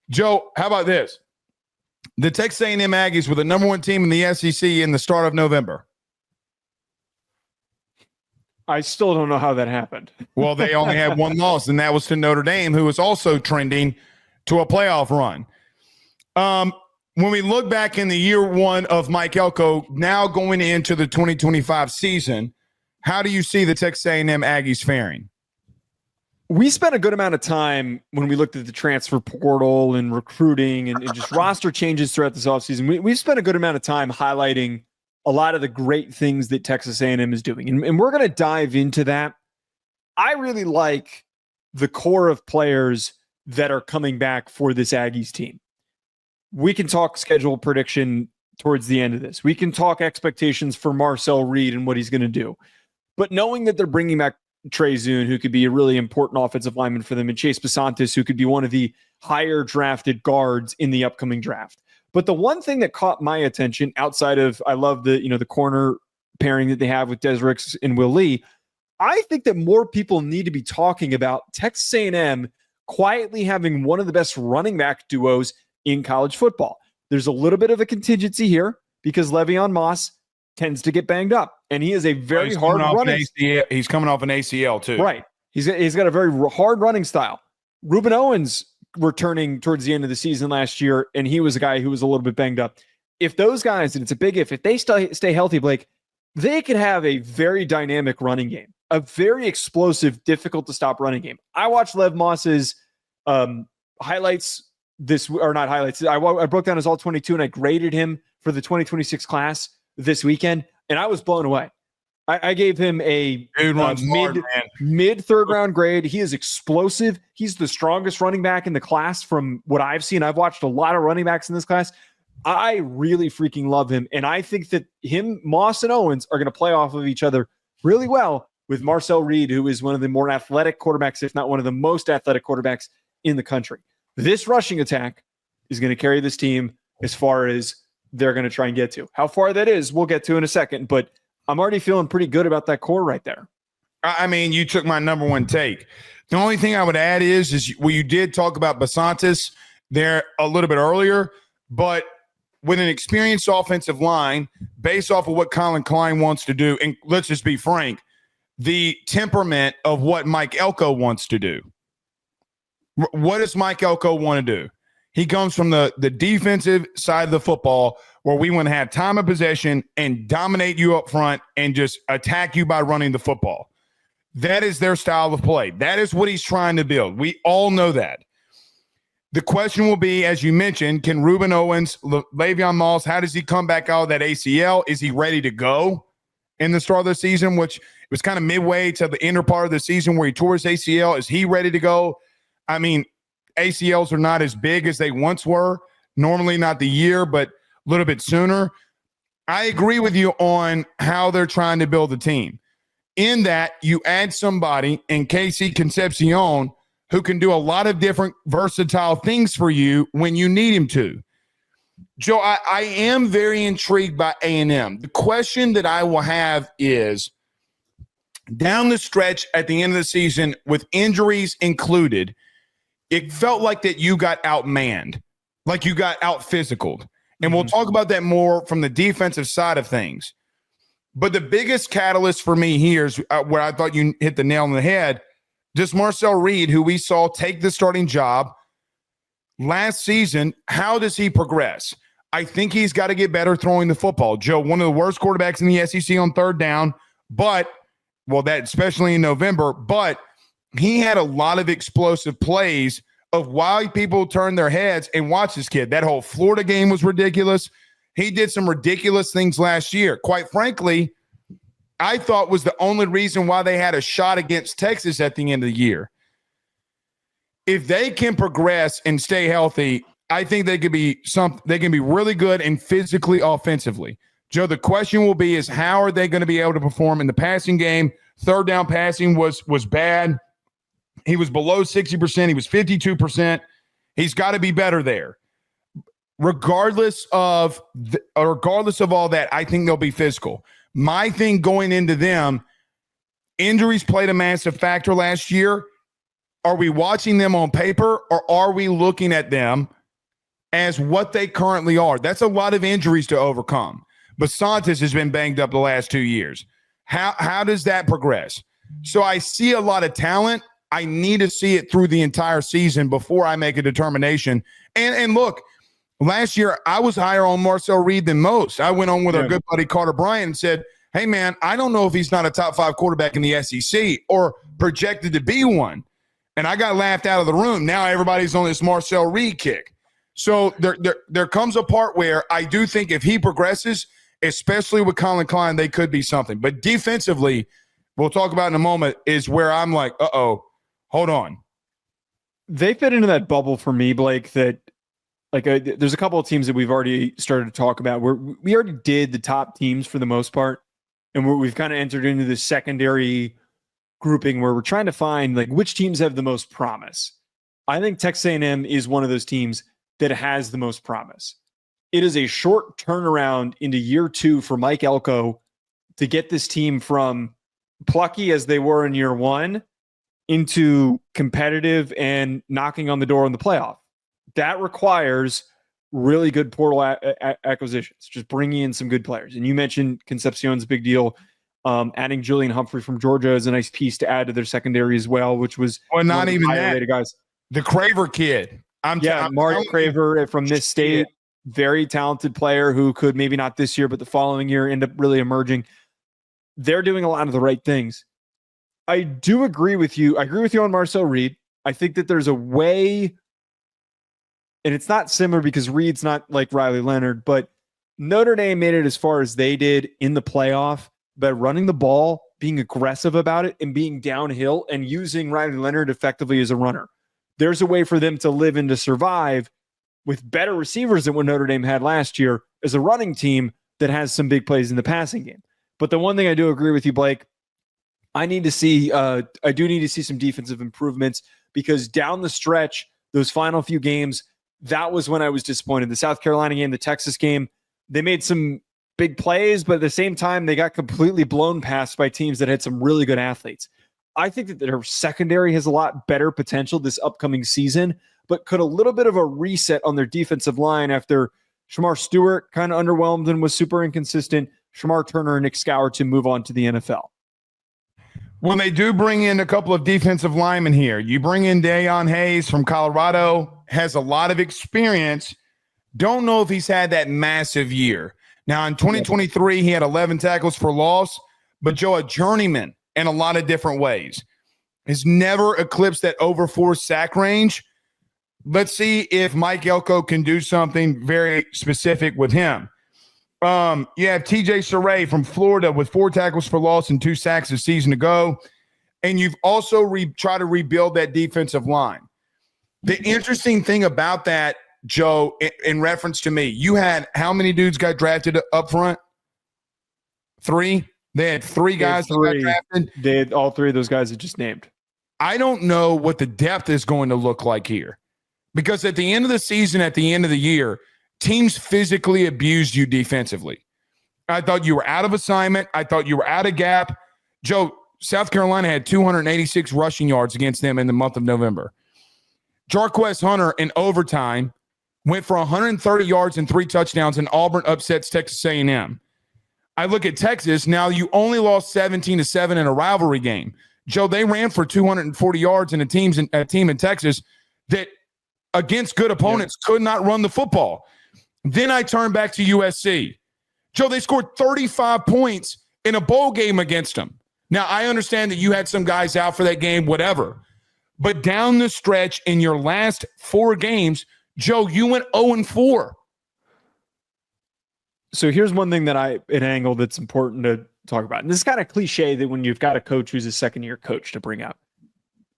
Joe, how about this? The Texas A&M Aggies were the number one team in the SEC in the start of November. I still don't know how that happened. Well, they only had one loss, and that was to Notre Dame, who was also trending to a playoff run. When we look back in the year one of Mike Elko, now going into the 2025 season, how do you see the Texas A&M Aggies faring? We spent a good amount of time when we looked at the transfer portal and recruiting and just roster changes throughout this offseason. We spent a good amount of time highlighting a lot of the great things that Texas A&M is doing. And we're going to dive into that. I really like the core of players that are coming back for this Aggies team. We can talk schedule prediction towards the end of this. We can talk expectations for Marcel Reed and what he's going to do. But knowing that they're bringing back Trey Zune, who could be a really important offensive lineman for them, and Chase Basantis, who could be one of the higher drafted guards in the upcoming draft. But the one thing that caught my attention outside of, I love the corner pairing that they have with Des Ricks and Will Lee. I think that more people need to be talking about Texas A&M quietly having one of the best running back duos in college football. There's a little bit of a contingency here because Le'Veon Moss tends to get banged up, and he is a very hard running. He's coming off an ACL too, right? He's got a very hard running style. Ruben Owens returning towards the end of the season last year, and he was a guy who was a little bit banged up. If those guys, and it's a big if they stay healthy, Blake, they could have a very dynamic running game, a very explosive, difficult to stop running game. I watched Lev Moss's highlights. I broke down his all 22 and I graded him for the 2026 class this weekend, and I was blown away. I gave him a mid third round grade. He is explosive. He's the strongest running back in the class from what I've seen. I've watched a lot of running backs in this class. I really freaking love him, and I think that Moss and Owens are going to play off of each other really well with Marcel Reed, who is one of the more athletic quarterbacks, if not one of the most athletic quarterbacks in the country. This rushing attack is going to carry this team as far as they're going to try and get to. How far that is, we'll get to in a second, but I'm already feeling pretty good about that core right there. I mean, you took my number one take. The only thing I would add is you did talk about Basantis there a little bit earlier, but with an experienced offensive line, based off of what Colin Klein wants to do, and let's just be frank, the temperament of what Mike Elko wants to do. What does Mike Elko want to do? He comes from the defensive side of the football where we want to have time of possession and dominate you up front and just attack you by running the football. That is their style of play. That is what he's trying to build. We all know that. The question will be, as you mentioned, can Ruben Owens, Le'Veon Moss, how does he come back out of that ACL? Is he ready to go in the start of the season, which was kind of midway to the inner part of the season where he tore his ACL? Is he ready to go? I mean, ACLs are not as big as they once were. Normally not the year, but a little bit sooner. I agree with you on how they're trying to build the team. In that, you add somebody in Casey Concepcion who can do a lot of different versatile things for you when you need him to. Joe, I am very intrigued by A&M. The question that I will have is, down the stretch at the end of the season, with injuries included, it felt like that you got outmanned, like you got out-physicaled. And we'll talk about that more from the defensive side of things. But the biggest catalyst for me here is where I thought you hit the nail on the head. Just Marcel Reed, who we saw take the starting job last season, how does he progress? I think he's got to get better throwing the football. Joe, one of the worst quarterbacks in the SEC on third down, but, well, that especially in November, but he had a lot of explosive plays of why people turn their heads and watch this kid. That whole Florida game was ridiculous. He did some ridiculous things last year. Quite frankly, I thought was the only reason why they had a shot against Texas at the end of the year. If they can progress and stay healthy, I think they can be really good and physically offensively. Joe, the question will be is how are they going to be able to perform in the passing game? Third down passing was bad. He was below 60%. He was 52%. He's got to be better there. Regardless of all that, I think they'll be physical. My thing going into them, injuries played a massive factor last year. Are we watching them on paper or are we looking at them as what they currently are. That's a lot of injuries to overcome. Basantis has been banged up the last 2 years. How does that progress? So I see a lot of talent. I need to see it through the entire season before I make a determination. And look, last year I was higher on Marcel Reed than most. I went on with our good buddy Carter Bryant and said, hey, man, I don't know if he's not a top 5 quarterback in the SEC or projected to be one. And I got laughed out of the room. Now everybody's on this Marcel Reed kick. So there comes a part where I do think if he progresses, especially with Colin Klein, they could be something. But defensively, we'll talk about in a moment, is where I'm like, hold on. They fit into that bubble for me, Blake, that there's a couple of teams that we've already started to talk about where we already did the top teams for the most part. And we've kind of entered into this secondary grouping where we're trying to find like which teams have the most promise. I think Texas A&M is one of those teams that has the most promise. It is a short turnaround into year 2 for Mike Elko to get this team from plucky as they were in year 1 into competitive and knocking on the door in the playoff. That requires really good portal acquisitions, just bringing in some good players. And you mentioned Concepcion's a big deal. Adding Julian Humphrey from Georgia is a nice piece to add to their secondary as well, which was not even that. Guys. The Craver kid. Mark Craver from this state, very talented player who could maybe not this year, but the following year end up really emerging. They're doing a lot of the right things. I do agree with you. I agree with you on Marcel Reed. I think that there's a way, and it's not similar because Reed's not like Riley Leonard, but Notre Dame made it as far as they did in the playoff by running the ball, being aggressive about it, and being downhill and using Riley Leonard effectively as a runner. There's a way for them to live and to survive with better receivers than what Notre Dame had last year as a running team that has some big plays in the passing game. But the one thing I do agree with you, Blake, I do need to see some defensive improvements because down the stretch, those final few games, that was when I was disappointed. The South Carolina game, the Texas game, they made some big plays, but at the same time, they got completely blown past by teams that had some really good athletes. I think that their secondary has a lot better potential this upcoming season, but could a little bit of a reset on their defensive line after Shamar Stewart kind of underwhelmed and was super inconsistent. Shamar Turner and Nick Scour to move on to the NFL. When they do bring in a couple of defensive linemen here, you bring in DeLeone Hayes from Colorado, has a lot of experience. Don't know if he's had that massive year. Now, in 2023, he had 11 tackles for loss, but Joe, a journeyman in a lot of different ways. Has never eclipsed that over 4 sack range. Let's see if Mike Elko can do something very specific with him. You have TJ Surrey from Florida with 4 tackles for loss and 2 sacks a season ago. And you've also tried to rebuild that defensive line. The interesting thing about that, Joe, in reference to me, you had how many dudes got drafted up front? 3? They had 3 guys that got drafted. They had all 3 of those guys that just named. I don't know what the depth is going to look like here. Because at the end of the season, at the end of the year, teams physically abused you defensively. I thought you were out of assignment. I thought you were out of gap. Joe, South Carolina had 286 rushing yards against them in the month of November. Jarquez Hunter in overtime went for 130 yards and 3 touchdowns, and Auburn upsets Texas A&M. I look at Texas. Now you only lost 17-7 in a rivalry game. Joe, they ran for 240 yards in a team in Texas that against good opponents could not run the football. Then I turn back to USC. Joe, they scored 35 points in a bowl game against them. Now, I understand that you had some guys out for that game, whatever. But down the stretch in your last 4 games, Joe, you went 0-4. So here's one thing an angle that's important to talk about. And this is kind of cliche that when you've got a coach who's a second-year coach to bring up.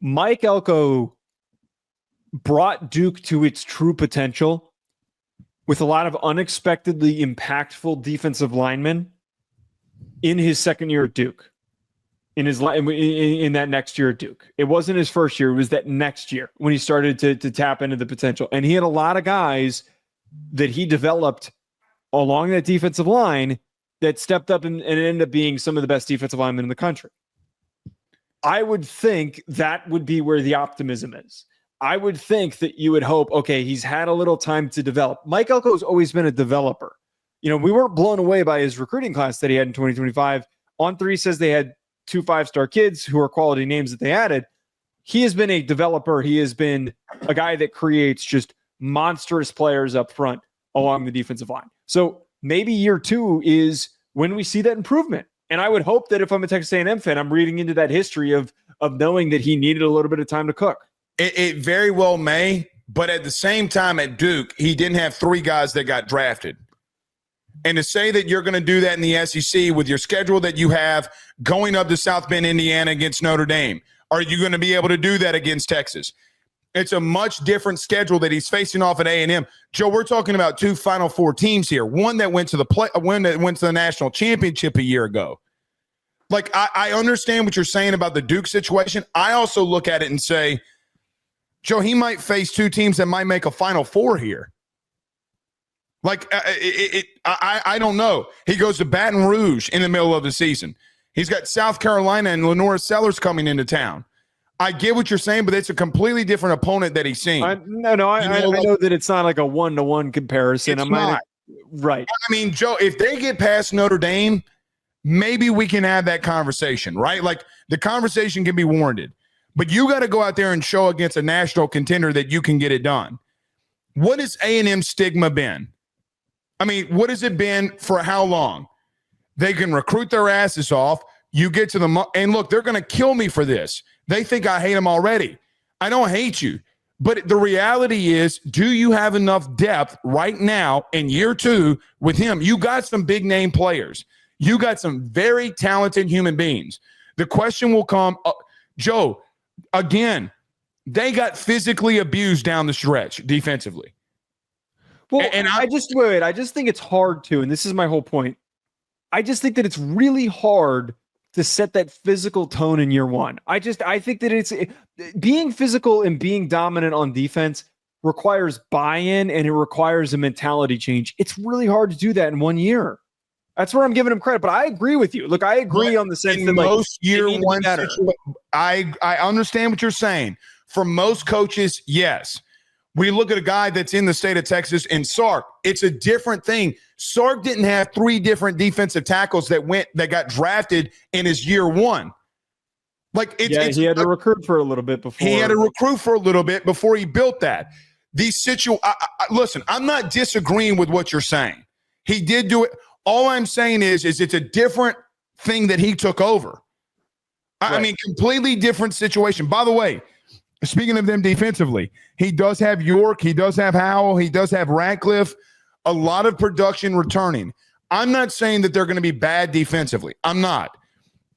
Mike Elko brought Duke to its true potential with a lot of unexpectedly impactful defensive linemen in his second year at Duke. In that next year at Duke. It wasn't his first year. It was that next year when he started to tap into the potential. And he had a lot of guys that he developed along that defensive line that stepped up and ended up being some of the best defensive linemen in the country. I would think that would be where the optimism is. I would think that you would hope, okay, he's had a little time to develop. Mike Elko has always been a developer. We weren't blown away by his recruiting class that he had in 2025. On3 says they had 2 5-star kids who are quality names that they added. He has been a developer. He has been a guy that creates just monstrous players up front along the defensive line. So maybe year 2 is when we see that improvement. And I would hope that if I'm a Texas A&M fan, I'm reading into that history of knowing that he needed a little bit of time to cook. It very well may, but at the same time at Duke, he didn't have 3 guys that got drafted. And to say that you're going to do that in the SEC with your schedule that you have going up to South Bend, Indiana against Notre Dame, are you going to be able to do that against Texas? It's a much different schedule that he's facing off at A&M. Joe, we're talking about 2 Final Four teams here. One that went to the national championship a year ago. Like, I understand what you're saying about the Duke situation. I also look at it and say, Joe, he might face 2 teams that might make a Final Four here. Like, I don't know. He goes to Baton Rouge in the middle of the season. He's got South Carolina and Lenora Sellers coming into town. I get what you're saying, but it's a completely different opponent that he's seen. I know that it's not like a 1-to-1 comparison. It's not. Right. I mean, Joe, if they get past Notre Dame, maybe we can have that conversation, right? Like, the conversation can be warranted. But you got to go out there and show against a national contender that you can get it done. What has A&M stigma been? I mean, what has it been for how long? They can recruit their asses off. You get to the – and look, they're going to kill me for this. They think I hate them already. I don't hate you. But the reality is, do you have enough depth right now in year 2 with him? You got some big-name players. You got some very talented human beings. The question will come, Joe, again, they got physically abused down the stretch defensively. Well, and I just think it's hard to, and this is my whole point. I just think that it's really hard to set that physical tone in year 1. I think that it's being physical and being dominant on defense requires buy-in and it requires a mentality change. It's really hard to do that in 1 year. That's where I'm giving him credit, but I agree with you. Look, I agree on the sense that most year 1 I understand what you're saying. For most coaches, yes. We look at a guy that's in the state of Texas and Sark. It's a different thing. Sark didn't have 3 different defensive tackles that got drafted in his year 1. Like he had to recruit for a little bit before. He had to recruit for a little bit before he built that. Listen, I'm not disagreeing with what you're saying. He did do it. All I'm saying is it's a different thing that he took over. Right. I mean, completely different situation. By the way, speaking of them defensively, he does have York, he does have Howell, he does have Radcliffe, a lot of production returning. I'm not saying that they're going to be bad defensively. I'm not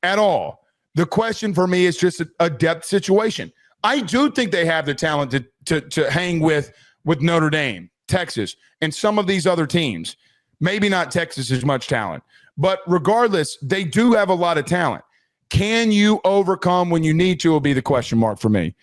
at all. The question for me is just a depth situation. I do think they have the talent to hang with Notre Dame, Texas, and some of these other teams. Maybe not Texas as much talent, but regardless, they do have a lot of talent. Can you overcome when you need to will be the question mark for me.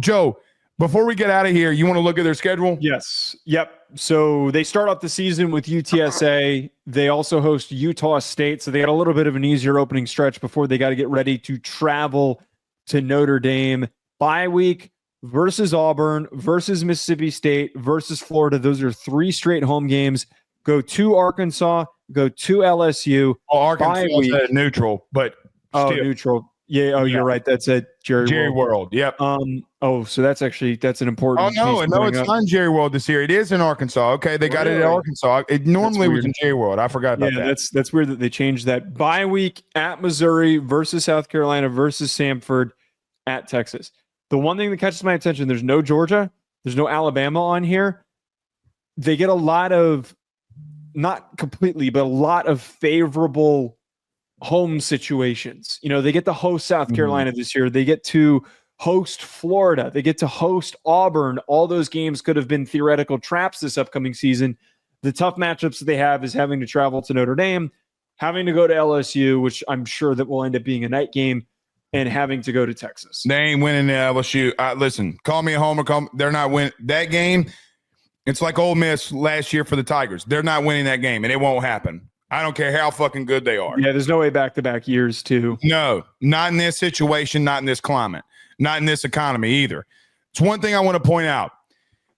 Joe, before we get out of here, you want to look at their schedule? Yes. Yep. So they start off the season with UTSA. They also host Utah State. So they got a little bit of an easier opening stretch before they got to get ready to travel to Notre Dame. Bye week versus Auburn, versus Mississippi State, versus Florida. Those are 3 straight home games. Go to Arkansas, go to LSU. Oh, Arkansas is neutral, but still. Neutral. Yeah. Oh, yeah. You're right. That's at Jerry World. Yep. So that's an important. No, it's not in Jerry World this year. It is in Arkansas. Okay, they got it at Arkansas. It normally was in Jerry World. I forgot about that. That's weird that they changed that. Bye week at Missouri versus South Carolina versus Samford at Texas. The one thing that catches my attention: there's no Georgia, there's no Alabama on here. They get a lot of, not completely, but a lot of favorable home situations. They get to host South Carolina this year. They get to host Florida. They get to host Auburn. All those games could have been theoretical traps this upcoming season. The tough matchups that they have is having to travel to Notre Dame, having to go to LSU, which I'm sure that will end up being a night game, and having to go to Texas. They ain't winning the LSU. Listen, call me a homer. They're not winning that game. It's like Ole Miss last year for the Tigers. They're not winning that game, and it won't happen. I don't care how fucking good they are. Yeah, there's no way back-to-back years, too. No, not in this situation, not in this climate, not in this economy either. It's one thing I want to point out.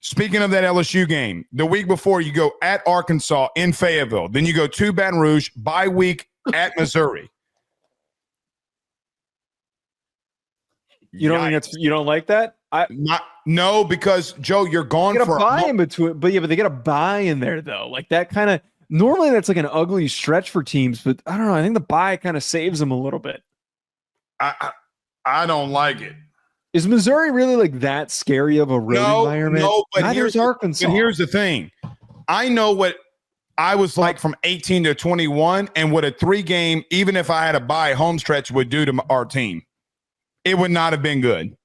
Speaking of that LSU game, the week before you go at Arkansas in Fayetteville. Then you go to Baton Rouge, bye week at Missouri. You don't think that's you don't like that? No, because Joe, you're gone they get for a buy in between, but they get a buy in there though. Like that kind of normally that's like an ugly stretch for teams, but I don't know. I think the buy kind of saves them a little bit. I don't like it. Is Missouri really like that scary of a road environment? No, but neither's Arkansas. But here's the thing. I know what I was like from 18 to 21 and what a 3-game, even if I had a bye home stretch would do to our team. It would not have been good.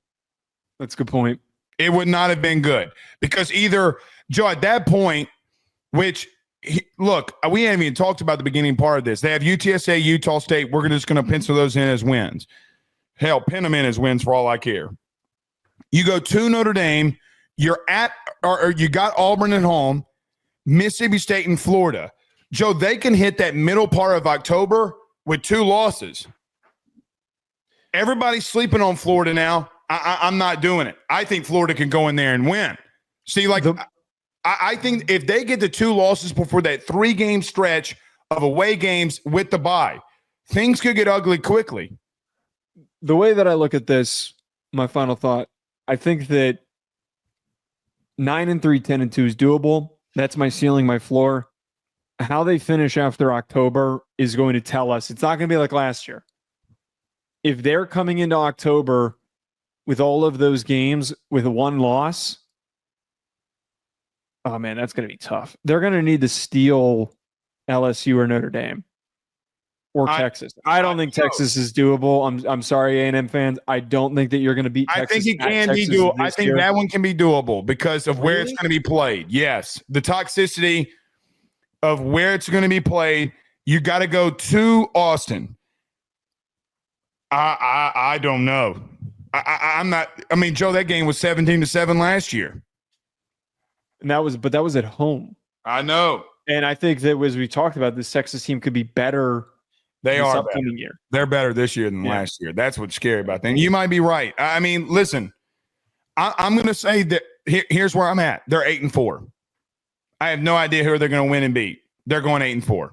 That's a good point. It would not have been good because either, Joe, at that point, which, look, we haven't even talked about the beginning part of this. They have UTSA, Utah State. We're just going to pencil those in as wins. Hell, pin them in as wins for all I care. You go to Notre Dame. You're at, or you got Auburn at home, Mississippi State and Florida. Joe, they can hit that middle part of October with 2 losses. Everybody's sleeping on Florida now. I'm not doing it. I think Florida can go in there and win. See, like, I think if they get the 2 losses before that 3-game stretch of away games with the bye, things could get ugly quickly. The way that I look at this, my final thought, I think that 9-3, 10-2 is doable. That's my ceiling, my floor. How they finish after October is going to tell us. It's not going to be like last year. If they're coming into October with all of those games with 1 loss, oh man, that's going to be tough. They're going to need to steal LSU or Notre Dame or Texas. I don't think Texas is doable. I'm sorry, A&M fans. I don't think that you're going to beat Texas. I think it can be doable. I think that one can be doable because of where it's going to be played. Yes, the toxicity of where it's going to be played. You got to go to Austin. I don't know. I'm not. I mean, Joe, that game was 17-7 last year, and that was at home. I know, and I think that as we talked about, this Texas team could be better. They this are upcoming better. Year. They're better this year than last year. That's what's scary about them. You might be right. I mean, listen, I'm going to say that here's where I'm at. They're 8-4. I have no idea who they're going to win and beat. They're going 8-4.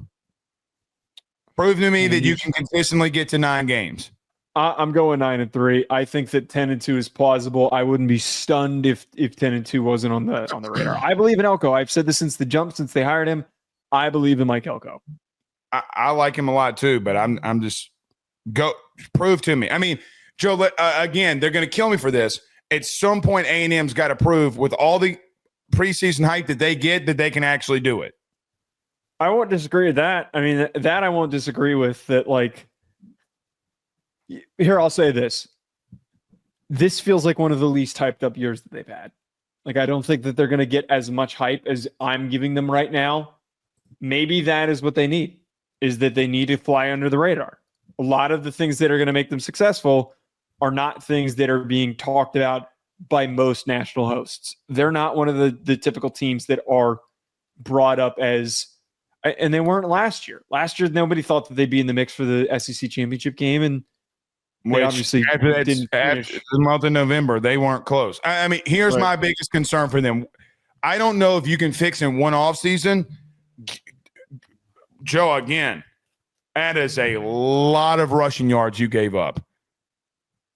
Prove to me that you can consistently get to 9 games. I'm going 9-3. I think that 10-2 is plausible. I wouldn't be stunned if 10-2 wasn't on the radar. I believe in Elko. I've said this since the jump, since they hired him. I believe in Mike Elko. I like him a lot too, but I'm just prove to me. I mean, Joe, again, they're going to kill me for this. At some point, A&M's got to prove with all the preseason hype that they get that they can actually do it. I won't disagree with that. I mean, that I won't disagree with that. Like, here, I'll say this. This feels like one of the least hyped up years that they've had. Like, I don't think that they're going to get as much hype as I'm giving them right now. Maybe that is what they need, is that they need to fly under the radar. A lot of the things that are going to make them successful are not things that are being talked about by most national hosts. They're not one of the typical teams that are brought up as, and they weren't last year. Last year, nobody thought that they'd be in the mix for the SEC championship game, and they obviously didn't finish. After the month of November, they weren't close. I mean, here's my biggest concern for them. I don't know if you can fix in one offseason. Joe, again, that is a lot of rushing yards you gave up.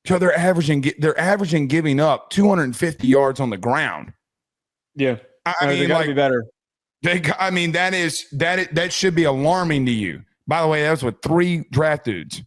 So they're averaging giving up 250 yards on the ground. Yeah, I mean, they gotta be better. That should be alarming to you. By the way, that was with 3 draft dudes.